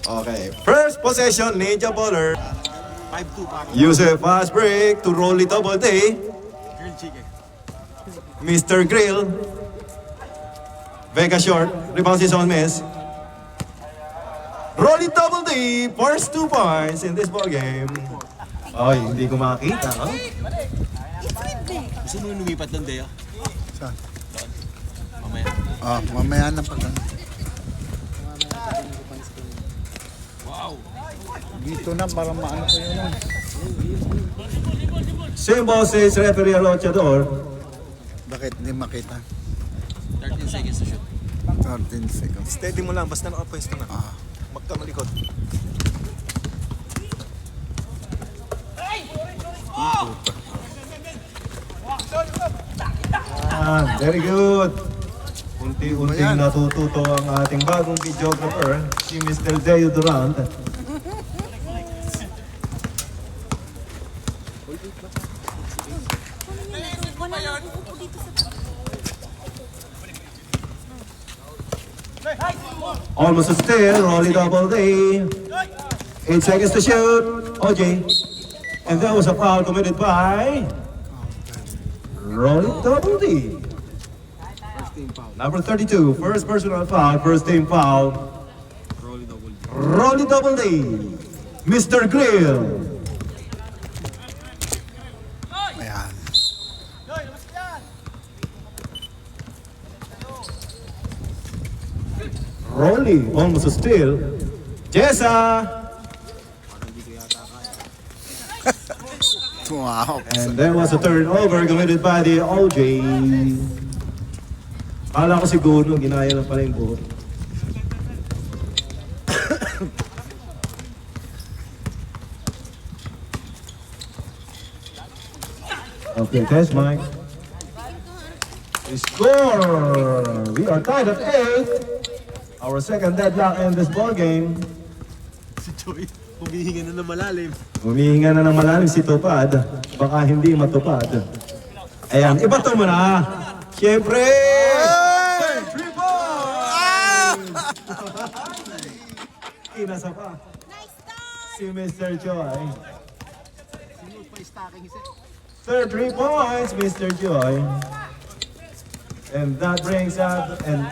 Okay. First possession, Ninja Baller. 5-2 pa. Use a fast break to roll it double day. Grilled chicken. Mr. Grill. Vega short. Rebound si Son Miss. Roll it double D. First 2 points in this ball game. Ay, hindi ko makita. Huh? Gusto mo lumipat doon, Deo? Saan? Mamaya. Mamaya na pag Wow! dito na para maano ko yun. Same bosses, referee Alochador. Bakit hindi makita? 13 seconds to shoot. 13 seconds. Steady mo lang, basta nakapwesto na. Ah. Magkamalikot. Very good. Unti-unting natututo ang ating bagong videographer, si Mr. Deo Durant. Almost a steal, Rolly double D. 8 seconds to shoot. OJ. And that was a foul committed by Rolly double D. Number 32, first personal foul, first team foul. Rolly double D. Mr. Grill. Ayan. Rolly, almost a steal. Jessa. Wow. And there was a turnover committed by the OJ. Kala ko siguro, ginaya lang pala yung buhok. Okay, test mic. Score! We are tied at 8. Our second deadlock in this ball game. Si Joy, humihinga na ng malalim. Humihinga na ng malalim si Tupad. Baka hindi matupad. Ayan, ibato mo na. Siyempre! Three points! Inasa pa. Si Mr. Joy. Third 3 points, Mr. Joy. And that brings up, and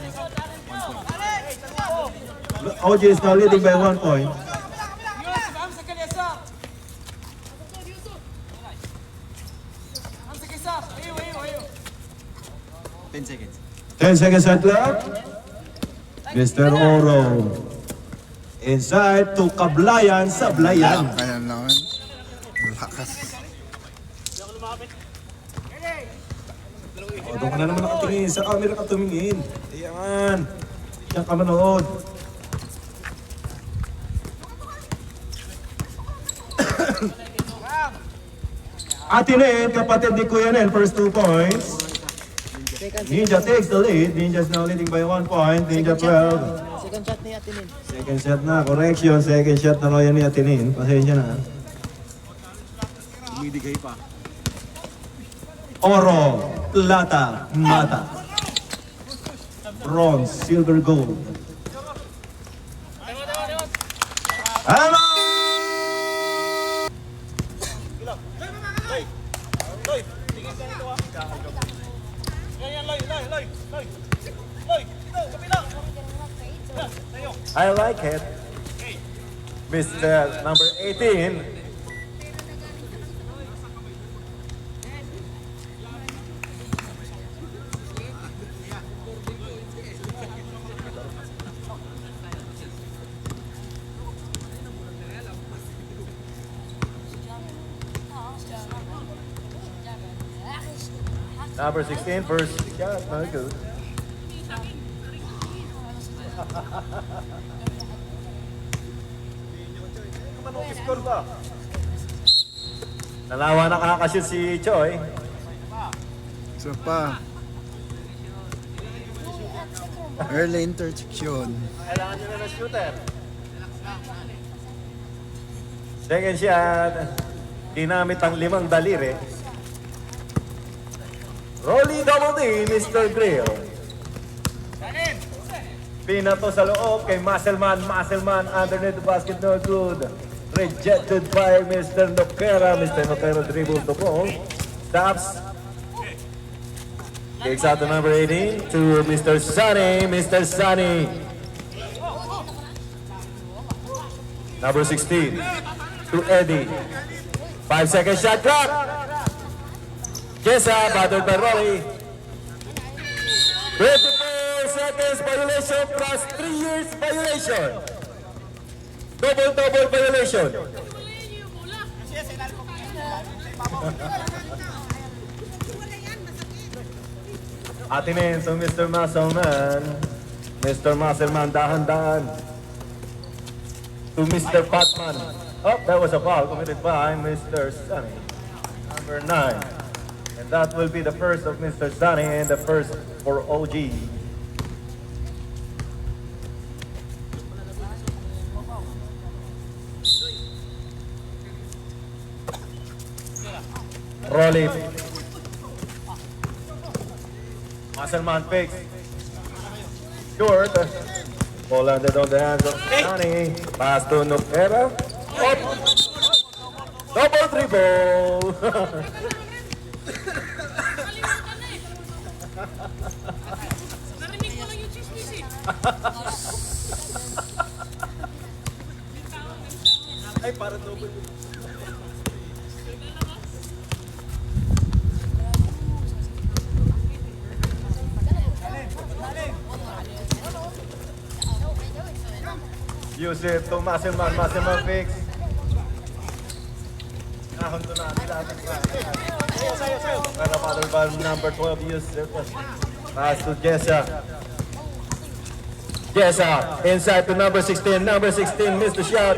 OJ is now leading by 1 point. Ten seconds. 10 seconds at left. Mr. Oro. Inside to Kablayan, Sablayan. Kaya naman. Lakas. O, doon ka na naman nakatingin. Sa camera ka tumingin. Ayan. Diyan ka manood. Atinen, kapatid ni Kuya Nel, first 2 points. Ninja takes the lead. Ninja's now leading by 1 point. Ninja 12. Second shot ni Atinin. Second shot na. Correction. Second shot na Royan ni Atinin. Pasensya na. Umidigay pa. Oro, plata, mata. Bronze, silver, gold. Ano? I like it. Mr. number 18. Number 16, first shot, not good. Score ba? Nalawa na kakashoot si Choi. Isa pa. Early intersection. Kailangan nyo na ng shooter. Second shot. Ginamit ang 5 daliri. Rolly double D, Mr. Grill. Pinato sa loob kay Muscleman. Muscleman underneath the basket, no good. Rejected by Mr. Noquera. Mr. Noquera dribbles the ball. Stops. Kicks out to number 18 to Mr. Sunny. Mr. Sunny. Number 16 to Eddie. 5-second shot clock. Jessa battled by Rolly. 24 seconds violation plus 3 years violation. Double violation. Atinin to Mr. Muscleman. Mr. Muscleman, dahan-dahan. To Mr. Patman. Oh, that was a foul committed by Mr. Sunny. Number 9. And that will be the first of Mr. Sunny and the first for OG. Roll it. Muscleman picks. Short. Ball landed on the hands of Sunny. Pass to Noquera. Up. Double dribble. Narinig ko lang yung chismis eh. Ay, para double. Yusef to Muscleman. Muscleman picks. Nahon to natin natin. Para mother ball number 12, Yusef. Pass to Jessa. Jessa inside to number 16. Number 16 missed the shot.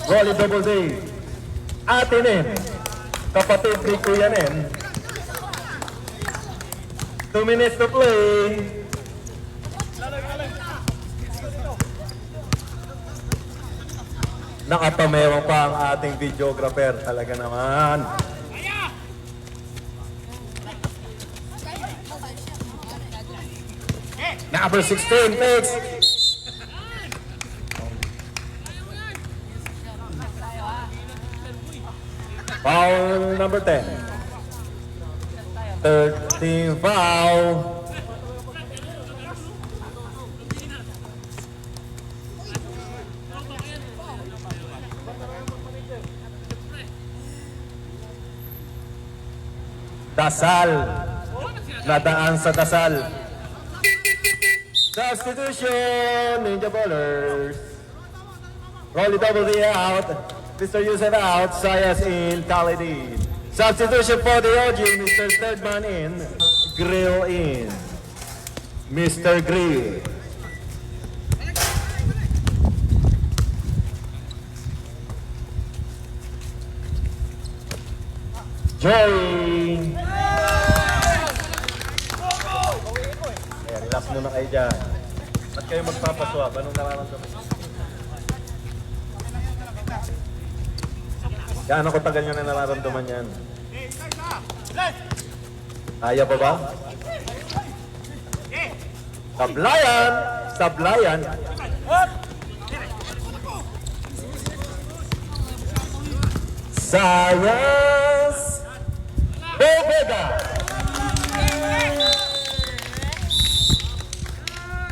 Rolly double D. Atinin. Kapatid ni Kuya Nen. 2 minutes to play. Nakapamewang pa ang ating videographer. Talaga naman. Number 16 picks. Foul number 10. 13 foul. Dasal. Nadaan sa dasal. Substitution, Ninja Ballers. Rolly double D out. Mr. Yusef out. Sayas in. Khalid in. Substitution for the OG. Mr. Third in. Grill in. Mr. Grill. Joey. Relax muna kayo dyan. Ba't kayo magpapaswap? Anong nararamdaman? Gaano ko tagal nyo na nararamdaman yan? Kaya pa ba? Sablayan! Sablayan! Sayas! Bobeda!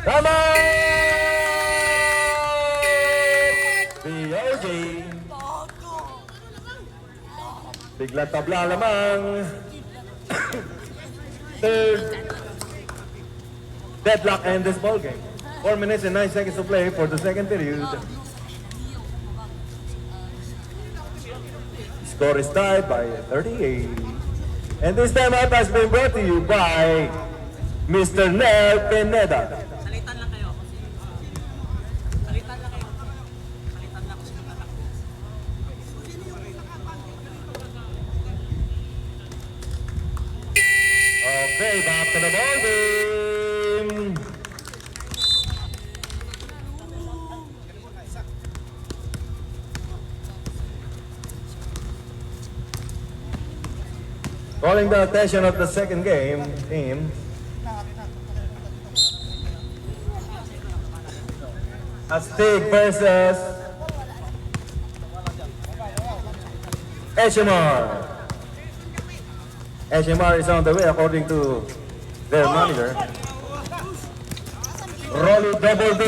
Come on! BOG! Biglang tabla lamang. Third deadlock and this ball game. 4 minutes and 9 seconds to play for the second period. Score is tied by 38. And this time out has been brought to you by Mr. Nel Pineda. Salitan lang kayo. Salitan lang kayo. Salitan lang kasi anak. Okay, back to the ball game. Calling the attention of the second game team, Aztec versus HMR. HMR is on the way according to their manager. Rolly Double D.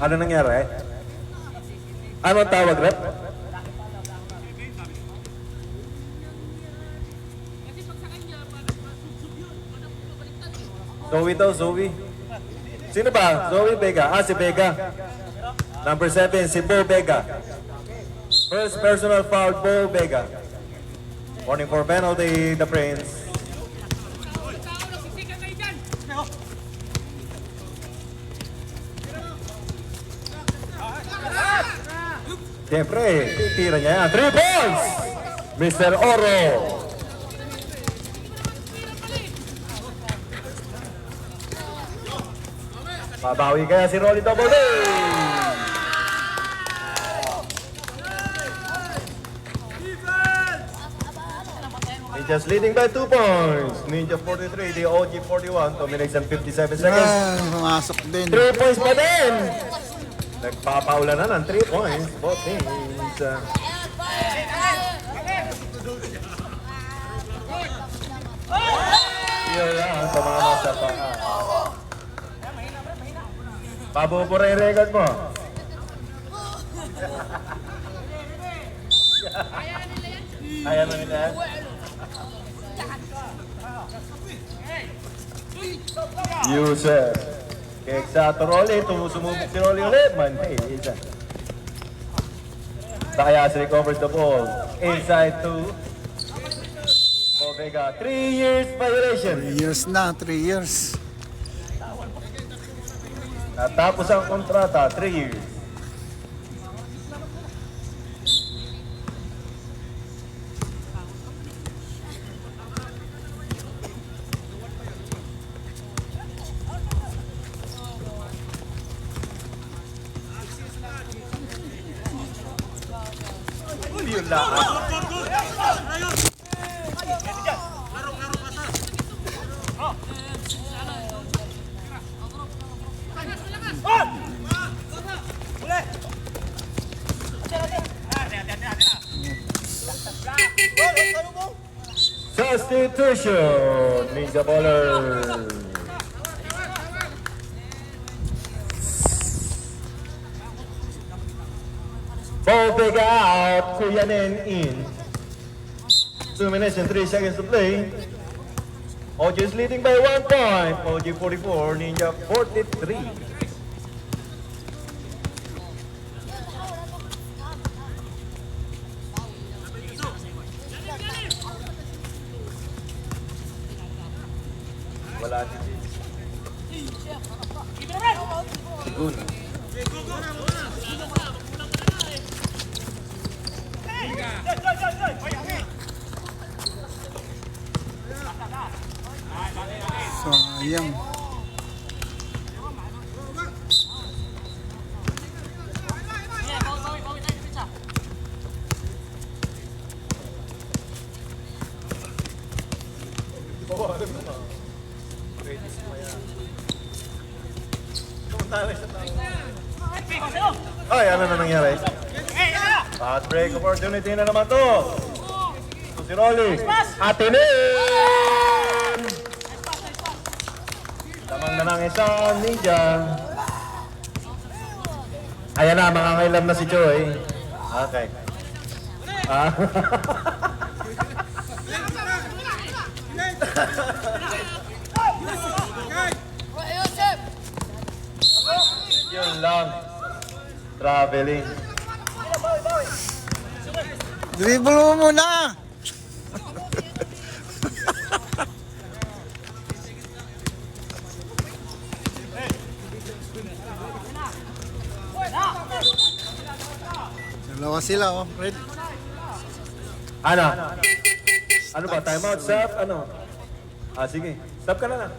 Ano nangyari? Anong tawag, Rep? Zoe daw, Zoe. Sino ba? Zoe Vega. Ah, si Vega. Number 7, si Bo Vega. First personal foul, Bo Vega. Warning for penalty, the Prince. Siyempre, tira niya yan. 3 points! Mr. Oro. Babawi kaya si Rolly Double D. Ninja's leading by 2 points. Ninja 43, the OG 41, 2 minutes and 57 seconds. Pumasok din. 3 points pa din! Nagpapaula na ng 3 points. Both teams. Yun lang, tumama sa paa. Pabubura yung record mo. Kaya na nila yan? Yusef. Kaya sa Rolly, sumubok si Rolly ulit. Manhay, isa. Takayas recovers the ball. Inside to Vega. 3 years violation. 3 years na, 3 years. Natapos ang kontrata, 3 years. Yun lang. Substitution, Ninja Baller. Ball Vega out, Kuyanen in. 2 minutes and 3 seconds to play. OG is leading by 1 point. OG 44, Ninja 43. Wala si Sigun. Sayang. Ay, ano na nangyari? Fast break opportunity na naman to. Ito si Rolly. Atinin! Tamang na ng isang Ninja. Ayan na, makakailam na si Joy. Okay. Ah. Yun lang. Traveling. Dribble mo muna! sila, oh. Red. Ano? Ano ba? Time out, stop? Ano? Sige. Stop ka na.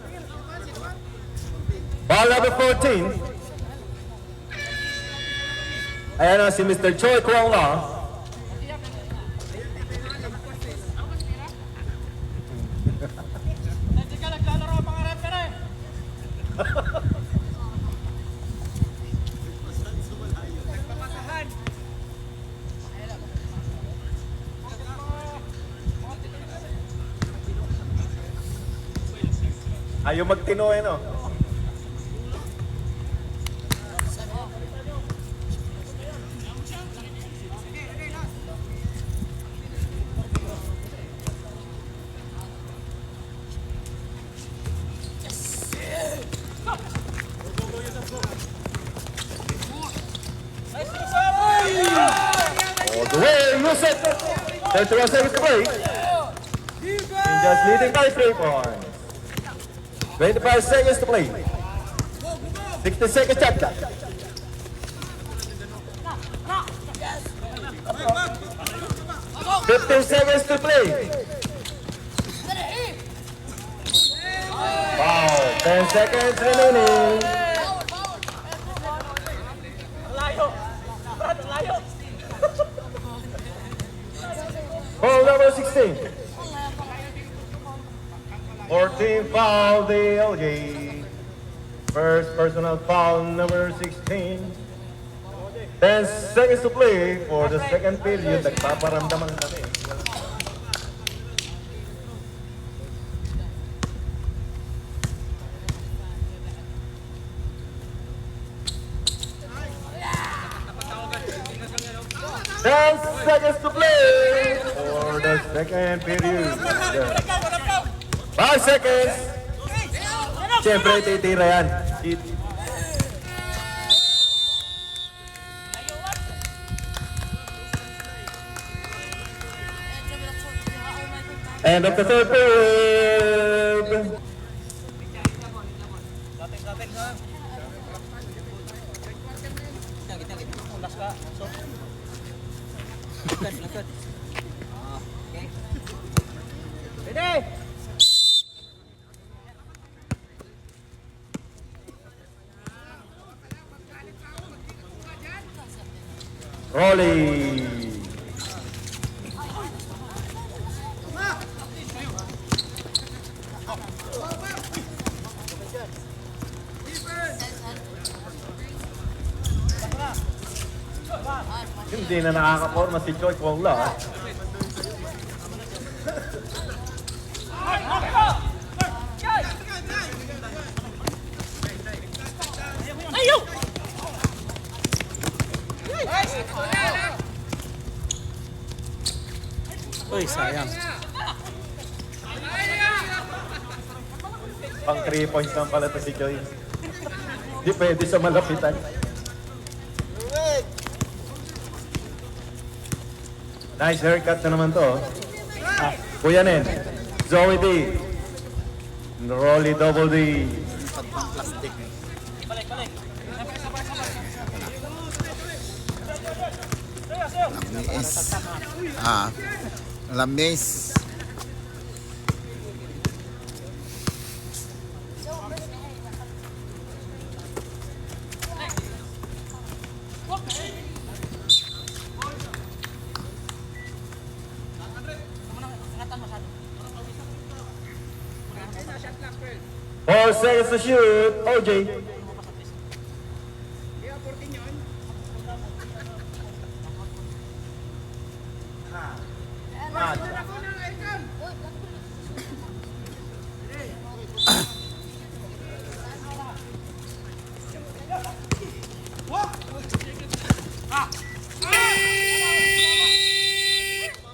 Ball number 14. Ayan na si Mr. Choi Kwong La. Hindi ka naglalaro mga referee. Nagpapasahan. Ayaw magtino eh, no? All the way, Yusuf! 31 seconds to play. Rangers leading by 3 points. 25 seconds to play. 60 seconds chapter. Fifteen seconds to play. Wow, 10 seconds remaining. Layo. Brad, layo. Foul number 16. 14 foul the LG. First personal foul number 16. 10 seconds to play for the second period. Nagpaparamdaman kami. Ten seconds to play for the second period. 5 seconds. Siyempre, titira yan. End of the third period. Ready? Rolling. Hindi na nakakaporma si Choi Kwong La. Ayaw! Uy, sayang. Pang 3 points lang pala to si Choi. Hindi pwede sa malapitan. Nice haircut na naman to. Kuya Nen, Zoe D, Rolly Double D. Plastic. Balik, balik. Lamis. Lamis. Four seconds to shoot, OJ.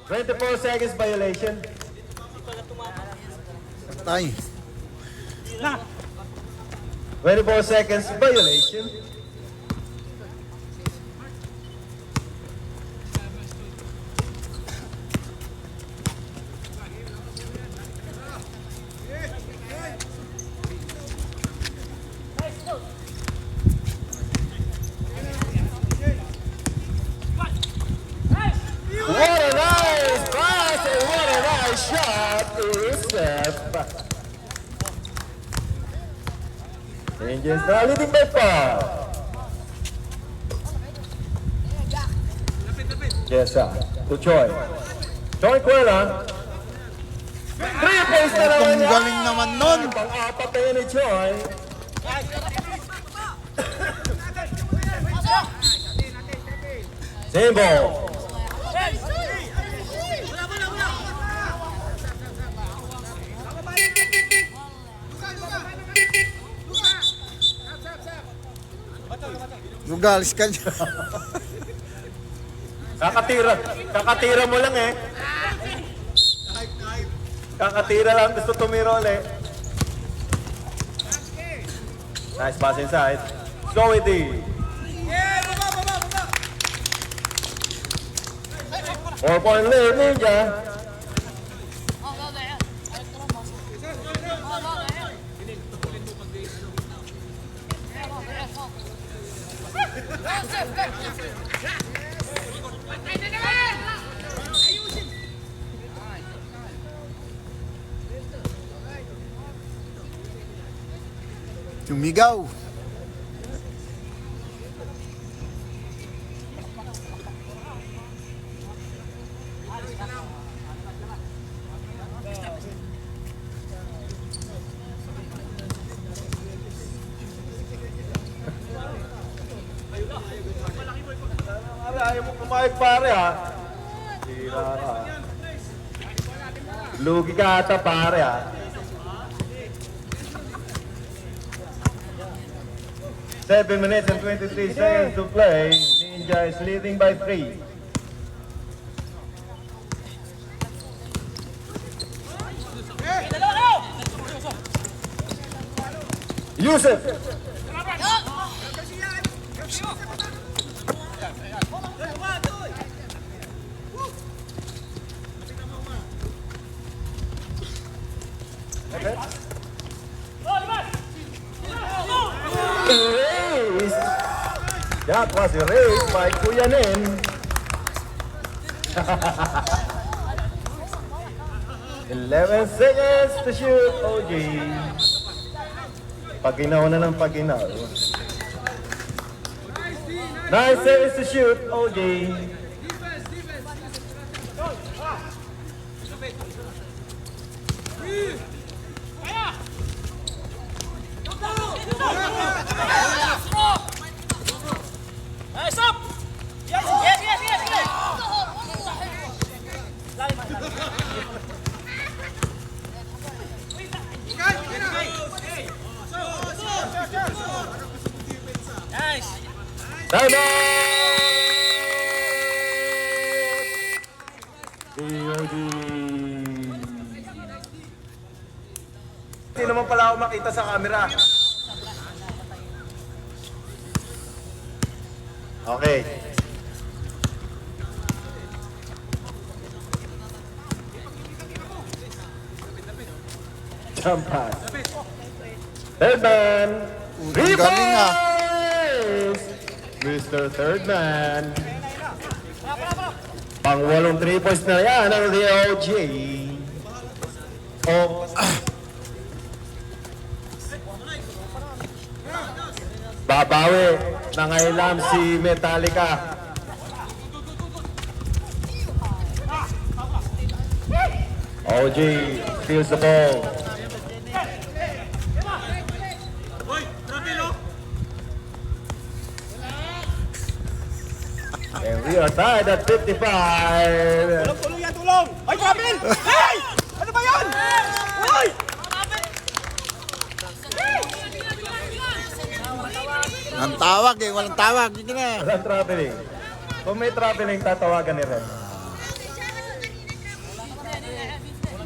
Twenty-four seconds violation. Tay. 24 seconds violation. pass. Changes na leading by 5. Yes, sir. To Choi. Choi Cuela. 3 points na naman Ang yan. galing naman nun. Pang-apat na yun ni Choi. Same ball. Lugalis ka dyan. Kakatira mo lang eh. Kakatira lang, gusto tumiro ulit. Nice pass inside. Zoe D. 4-point lead, Ninja. Tumigaw. Pare, ayaw mo kumayag pare ha. Sira ka. Lugi ka ata pare ha. 7 minutes and 23 seconds to play. Ninja is leading by 3. Yusuf. Erased. That was erased by Kuyanin. Eleven seconds to shoot, OG. Paginaw na ng paginaw. 9 seconds to shoot, OG. Nice up! Yes, yes, yes, yes, yes! Nice! Time out! DOG. Hindi naman pala ako makita sa camera. Okay. Jump pass. Third man. Ang galing ah. Rebounds! Mr. Third Man. Pang-walong 3 points na yan ang DOG. Oh. Babawi. Nangailam si Metallica. OG steals the ball. And we are tied at 55. Tulong yan, tulong! Ay, Kapil! Hey! Ano ba yan? Ay! Ang tawag eh, walang tawag. Hindi na. Walang traveling. Kung may traveling, tatawagan ni Ren.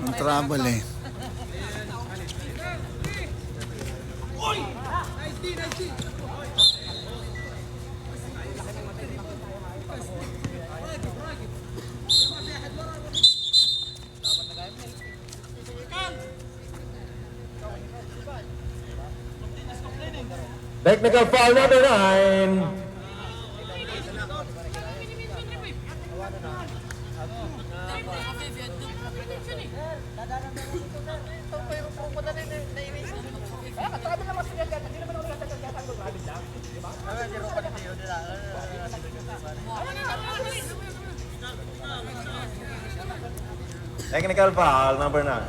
Ang trouble eh. Technical foul number 9. Technical foul, number 9.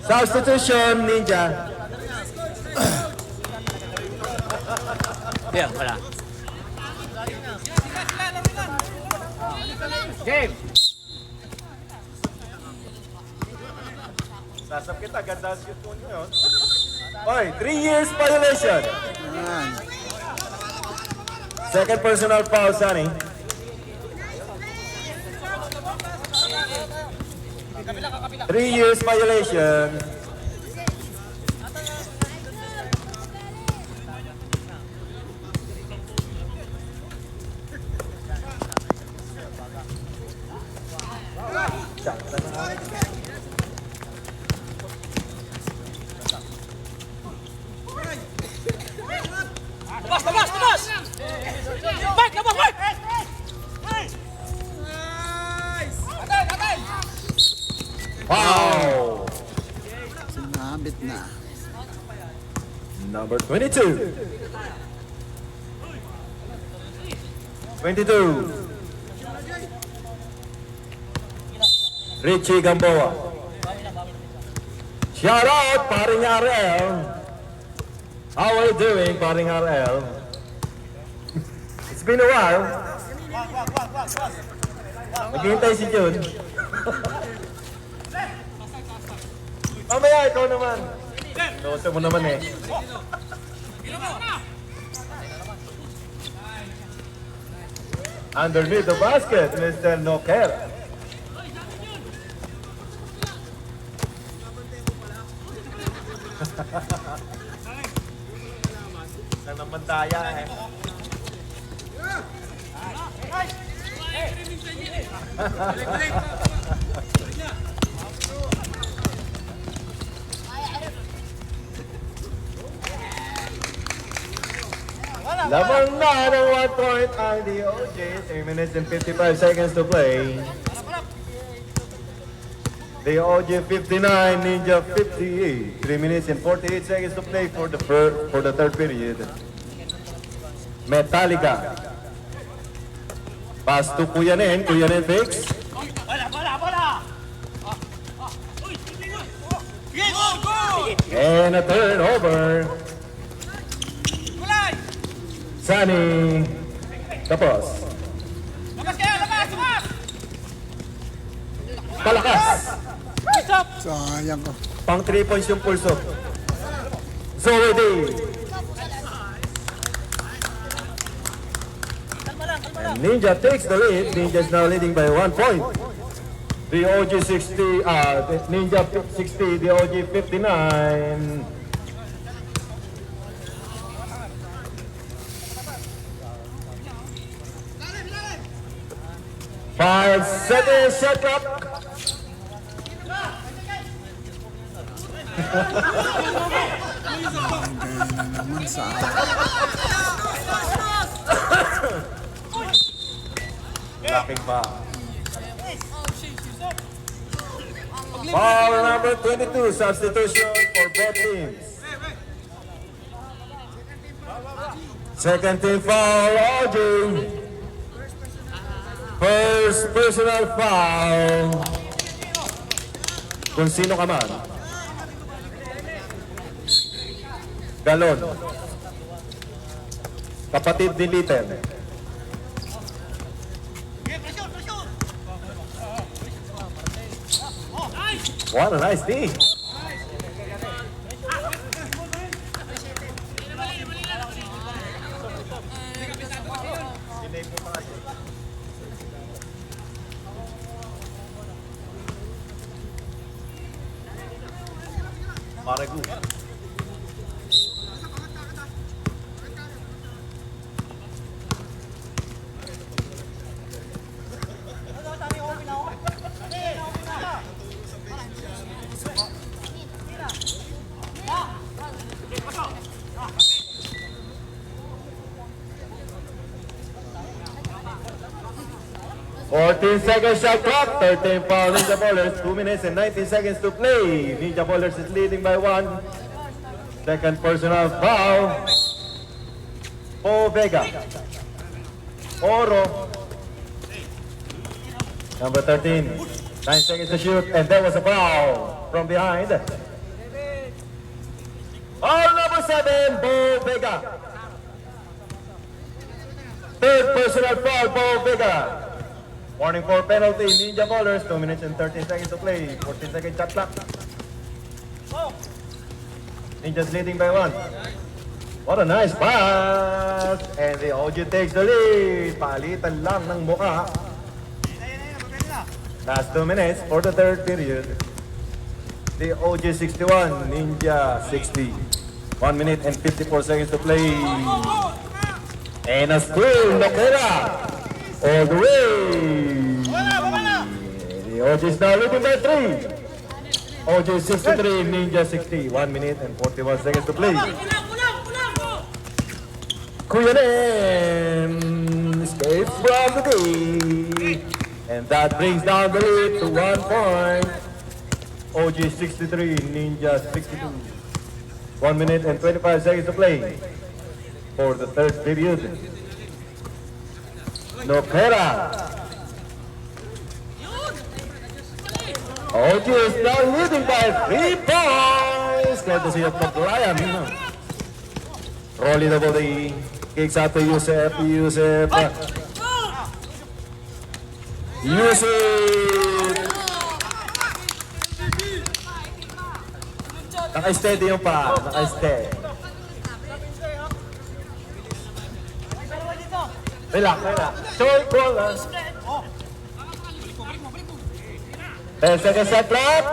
Substitution, Ninja. Yan, wala. Game! Sasap kita, ganda ang shoot mo ngayon. Oy, 3 years violation. Yan. Second personal foul, Sunny. Three years violation. Labas! Labas! Labas! Mike! Labas! Mike! Wow. Sinabit na. Number 22. 22. Richie Gamboa. Shout out, paring RL. How are you doing, paring RL? It's been a while. Naghihintay si Jun. Mamaya, ikaw naman. Gusto mo naman eh. Underneath the basket, Mr. Noker. Isang naman daya eh. Lamang na ng 1 point ang DOJ. 3 minutes and 55 seconds to play. DOJ 59, Ninja 58. 3 minutes and 48 seconds to play for the third period. Metallica. Pass to Kuyanen. Kuyanen fix. And a turnover. Sunny. Tapos. Palakas. Sayang ko. Pang 3 points yung pulso. Zoe D. And Ninja takes the lead. Ninja is now leading by 1 point. The OG 60, Ninja 60, the OG 59. Five seconds shot clock. Naman sa Lacking pa. Foul number 22, substitution for both teams. Second team foul, OG. First personal foul. Kung sino ka man. Galon. Kapatid ni Litten. What a nice D. Maragu. 14 seconds shot clock, 13 foul Ninja Ballers, 2 minutes and 19 seconds to play. Ninja Ballers is leading by 1. Second personal foul. Paul Vega. Oro. Number 13. 9 seconds to shoot, and there was a foul from behind. Foul number 7, Paul Vega. Third personal foul, Paul Vega. Warning for penalty, Ninja Ballers, 2 minutes and 13 seconds to play. 14 second shot clock. Ninja's leading by 1. What a nice pass! And the OG takes the lead. Palitan lang ng mukha. Last 2 minutes for the third period. The OG 61, Ninja 60. 1 minute and 54 seconds to play. And a steal, Noguera. All the way. The OG is now leading by 3. OG 63, Ninja 60. 1 minute and 41 seconds to play. Kuyanem escapes from the day. And that brings down the lead to 1 point. OG 63, Ninja 62. 1 minute and 25 seconds to play for the third period. Noguera. OG is now leading by 3 points. Courtesy of Paglayan. Rolly the body. Kicks out to Yusef. Yusef. Naka-steady yung pa. Naka-steady. Relax, relax. Choy, call lang. 10 seconds shot clock.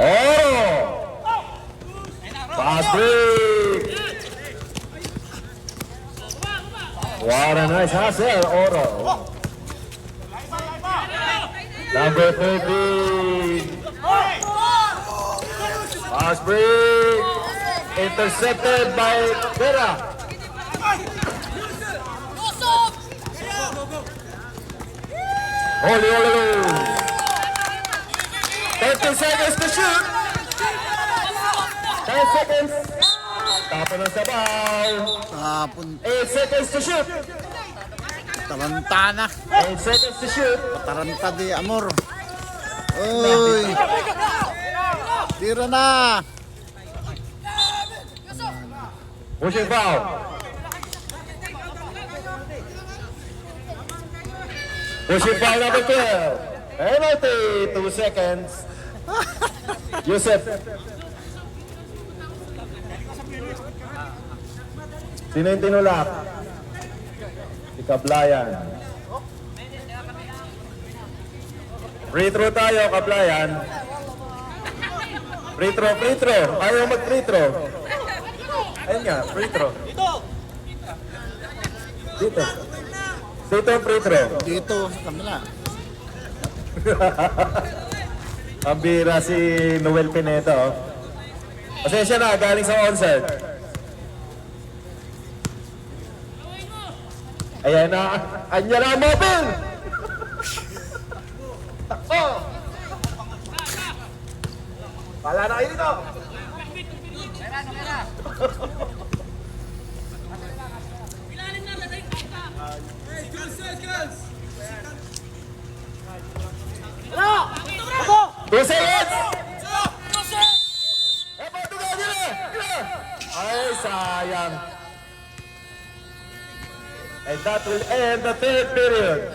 Oh! Fast break. What a nice hustle, Oro. Number 13. Fast break. Intercepted by Vera. Holy, holy, 30 seconds to shoot. 10 seconds. Tapon ng sabaw. Tapon. 8 seconds to shoot. Tarantana. 8 seconds to shoot. Taranta di amor. Uy. Tira na. Pushing foul. Pushing foul number 12. Penalty. 2 seconds. Yusef. Sino yung tinulak? Si Kablayan. Free throw tayo, Kablayan. Free throw, free throw. Ayaw mag-free throw. Ayun nga, free throw. Dito. Dito ang free throw. Dito sa kanila. Ang bira si Noel Pinedo. Oh. Pasensya na, galing sa onside. Ayan na, anya na ang mobile! Takbo! Pala na kayo dito! Two seconds! Tuga nila! Ay, sayang. And that will end the third period.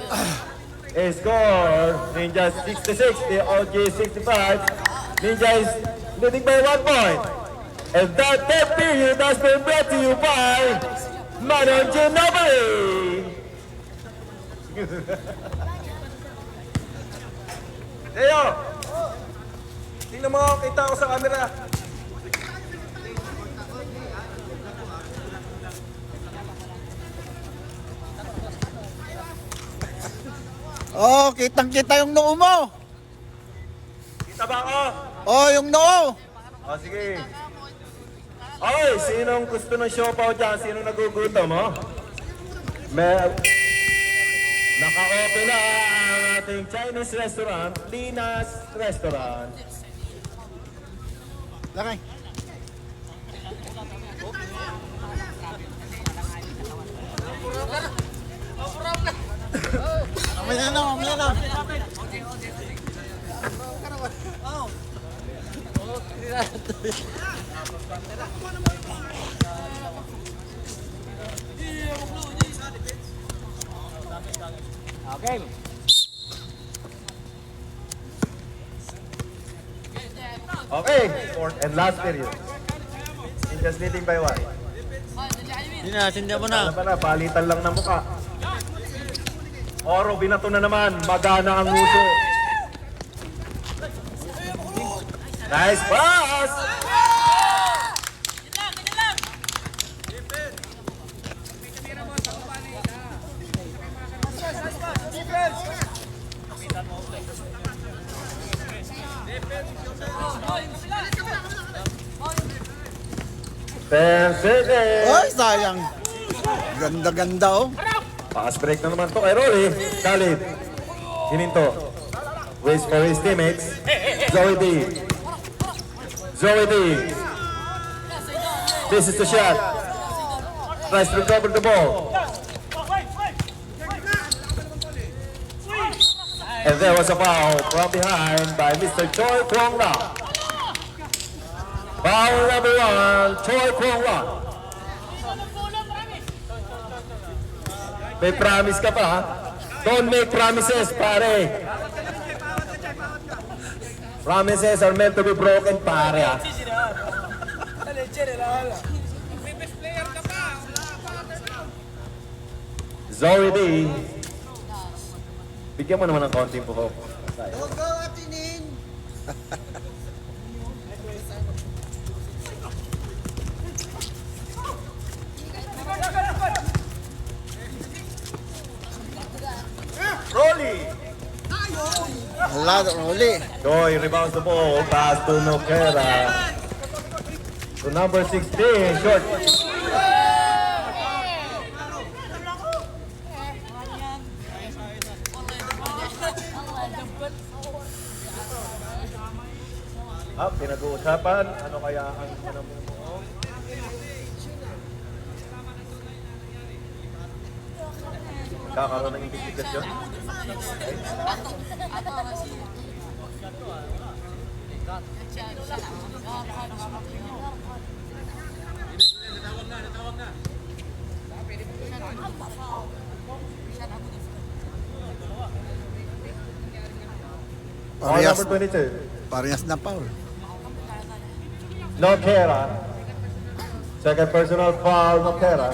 A score, Ninja 66, the OG 65. Ninja is leading by 1 point. And that third period has been brought to you by Manon Ginobili. Teo! Tingnan mo, kita ko sa camera. Oh, kitang-kita yung noo mo. Kita ba ako? Oh, yung noo. O, sige. Okay, sinong gusto ng siopaw dyan? Sinong nagugutom, oh? Naka-open na ang ating Chinese restaurant, Lina's Restaurant. Lakay. Mamaya na, mamaya na. Okay. Okay, fourth and last period. Just leading by one. Hindi na, sindihan mo na. Alam na, palitan lang ng muka. Oro, binato na naman. Magana ang uso. Nice pass! Seconds. Ay, sayang. Ganda-ganda oh. Pass break na naman to kay Rolly. Khalid. Hininto. Waits for his teammates. Zoe D. Zoe D. This is the shot. Tries to recover the ball. And there was a foul from behind by Mr. Choi Kwong Ra. Foul number 1, Choi Kwong Ra. May promise ka pa ha? Don't make promises, pare. Promises are meant to be broken, pare ha? Zoe D. Bigyan mo naman ng konting buhok. Rolly! Hala, Rolly. Joy rebounds the ball, pass to Noguera. To number 16, short. Pinag-uusapan, ano kaya ang mo? Kakaroon ng investigasyon? Parehas, Number 22. parehas na foul. Noguera. Second personal foul, Noguera.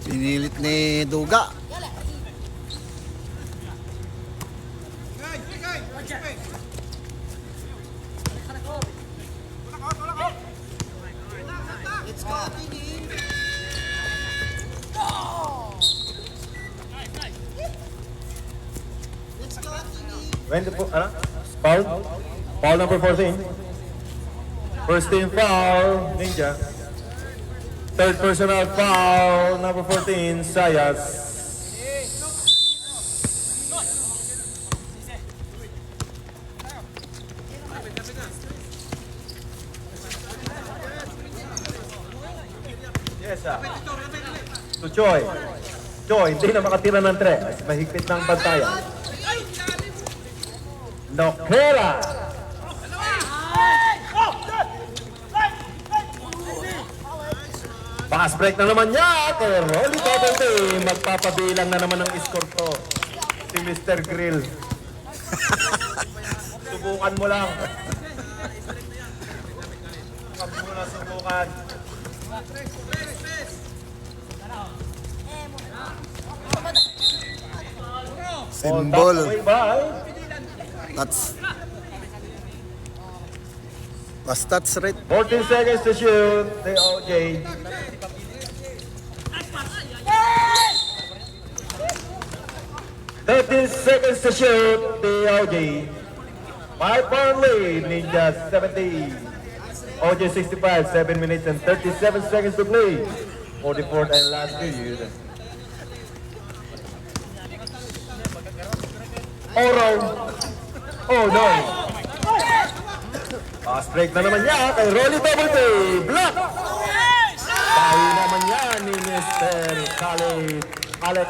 Pinilit ni Duga. When the foul? Foul number 14. First team foul, Ninja. Third personal foul, number 14, Sayas. Yes, to Choi. Choi, hindi na makatira ng 3. Mahigpit ng bantayan. Noguera. Pass break na naman niya. Kay Rolly Double D. Magpapabilang na naman ng score to. Si Mr. Grill. Subukan mo lang. Huwag mo na subukan. Symbol. Away by That's right. 14 seconds to shoot. The OJ. 13 seconds to shoot, the OG. 5-point lead, Ninja 70. OG 65, 7 minutes and 37 seconds to play. 44th and last period. Oro. Oh no. Fast break na naman niya kay Rolly Double T. Block. Tayo naman yan ni Mr. Khalid Alex.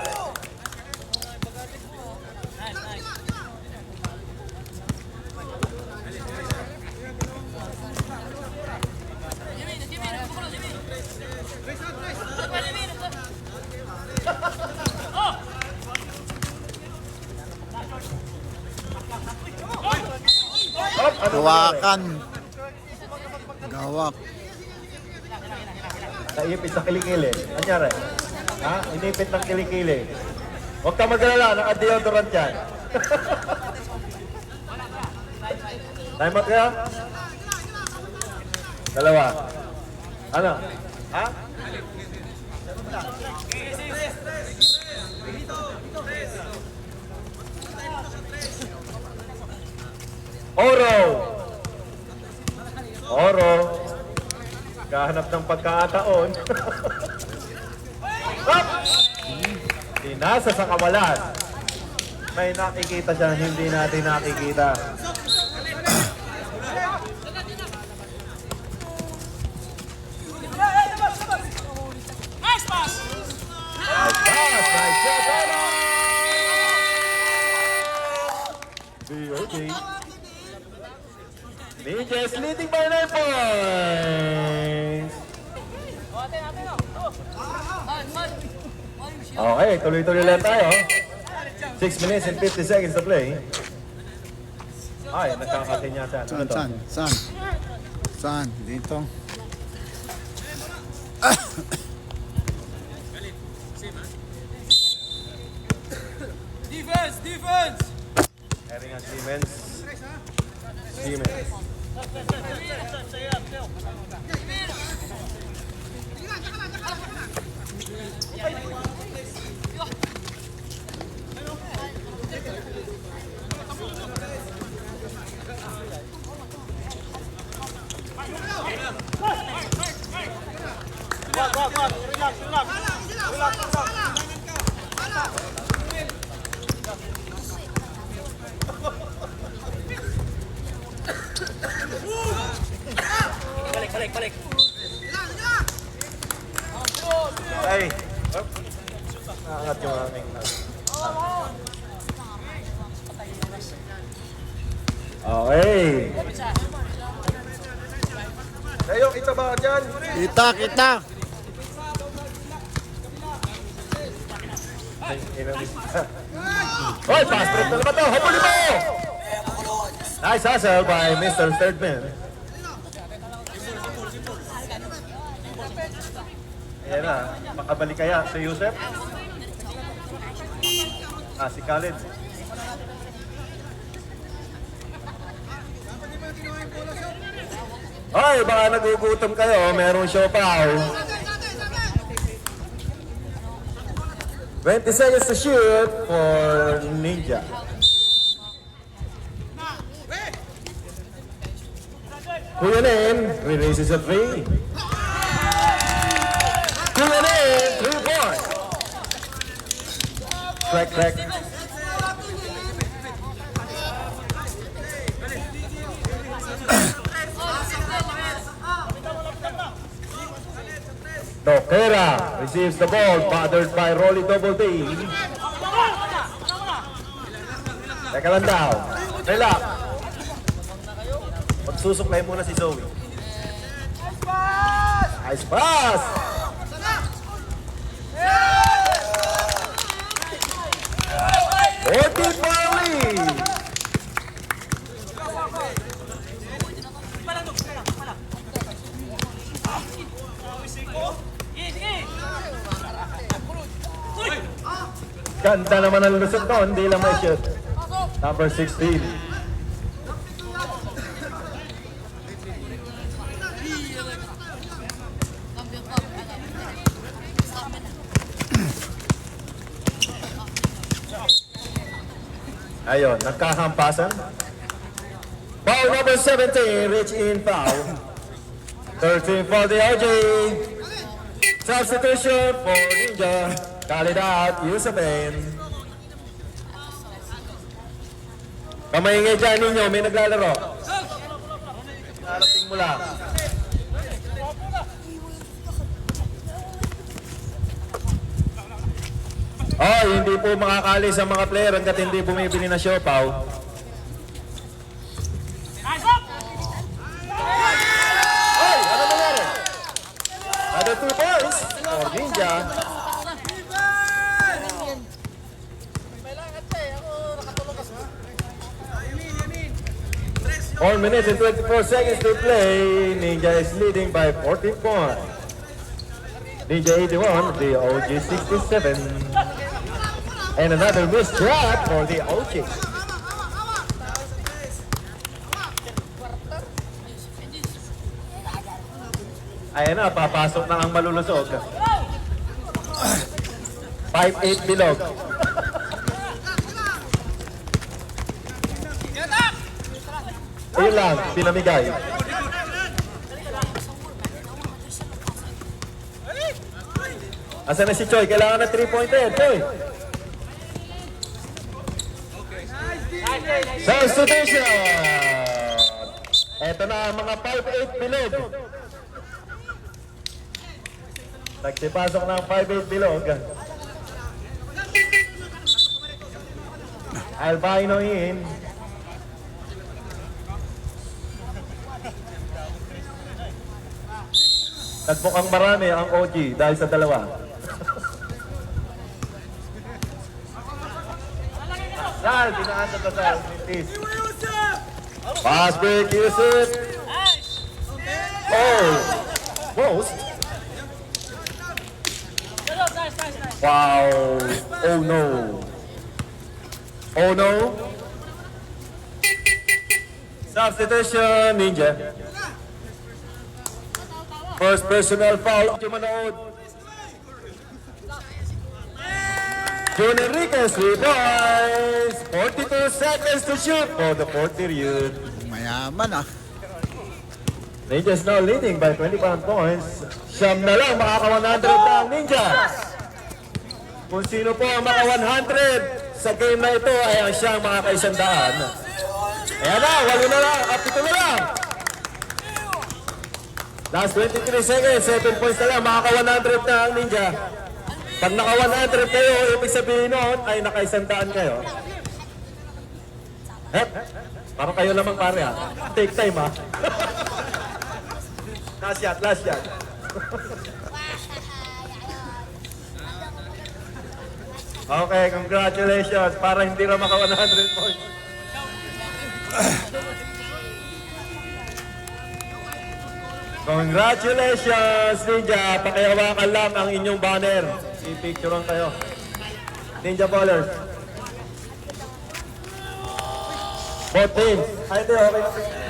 Gawakan. Gawak. Naipit sa kilikili. Anyari? Ha? Inipit ng kilikili. Huwag ka mag-alala, naka-deodorant yan. Time out kaya? Dalawa. Ano? Ha? Oro! Oro! Kahanap ng pagkakataon. Stop! Dinasa sa kawalan. May nakikita siya, hindi natin nakikita. Nice pass! Nice pass! Nice shot! Oro! BOJ. Ninja is leading by 9 points. Okay, tuloy-tuloy lang tayo. 6 minutes and 50 seconds to play. Ay, nagkakasin niya siya. Ano to? Saan? Dito. Defense! Ering ang Siemens. Siemens. Balik. Ay! Naangat yung aming... Okay. Kayo, kita ba dyan? Kita. Hoy, pass break na naman to. Habulin mo! Nice hustle by Mr. Thirdman. Ayan na, makabalik kaya si Yusef? Si Khalid. Hoy, baka nagugutom kayo, merong siopaw. 20 seconds to shoot for Ninja. Kuyanin, releases a 3. Kuyanin, 3 points. Crack. Tokera receives the ball, bothered by Rolly Double D. Teka lang daw. Relax. Magsusuklay muna si Zoe. Nice pass! Ortiz Marley! Ganda naman ang lusot doon, hindi lang may shoot. Number 16. Ayun, nagkakampasan. Foul number 17, reach in foul. 13 for the OJ. Substitution for Ninja. Kalidad, Yusapen. Kamaingay dyan ninyo, may naglalaro. Narating mo lang. Oh, hindi po makakali sa mga player hanggat hindi bumibili na siopaw. Ay, ano nangyari? Another 2 points for Ninja. Four minutes and 24 seconds to play. Ninja is leading by 14 points. Ninja 81, the OG 67. And another missed shot for the OG. Ayan na, papasok na ang malulusog. 5-8 bilog. Ayun lang, pinamigay. Asa na si Choi? Kailangan na 3-pointer. Choi! Substitution! Ito na ang mga 5-8 bilog. Nagsipasok ng 5-8 bilog. Albino in. Nagmukhang marami ang OG dahil sa dalawa. Sal, dinaan sa Sal. Pass break, Yusuf. Oh, post. Wow. Oh no. Oh no. Substitution, Ninja. First personal foul. Manood. Jun Enriquez with points. 42 seconds to shoot for the fourth period. Mayaman ah. Ninja is now leading by 21 points. Siyam na lang, makaka-100 na ang Ninja. Kung sino po ang maka-100 sa game na ito ay ang siyang makaka-100. Ayan na, 8 na lang, up to 2 na lang. Last 23 seconds, 7 points na lang, makaka-100 na ang Ninja. Pag naka-100 kayo, ibig sabihin noon ay naka-100 kayo. Parang kayo lamang pare ha. Take time ha. Last shot, last shot. Okay, congratulations. Para hindi na maka-100 points. Congratulations, Ninja. Pakihawakan lang ang inyong banner. I-picturean kayo. Ninja Ballers. Both teams. Ay, hindi. Okay na.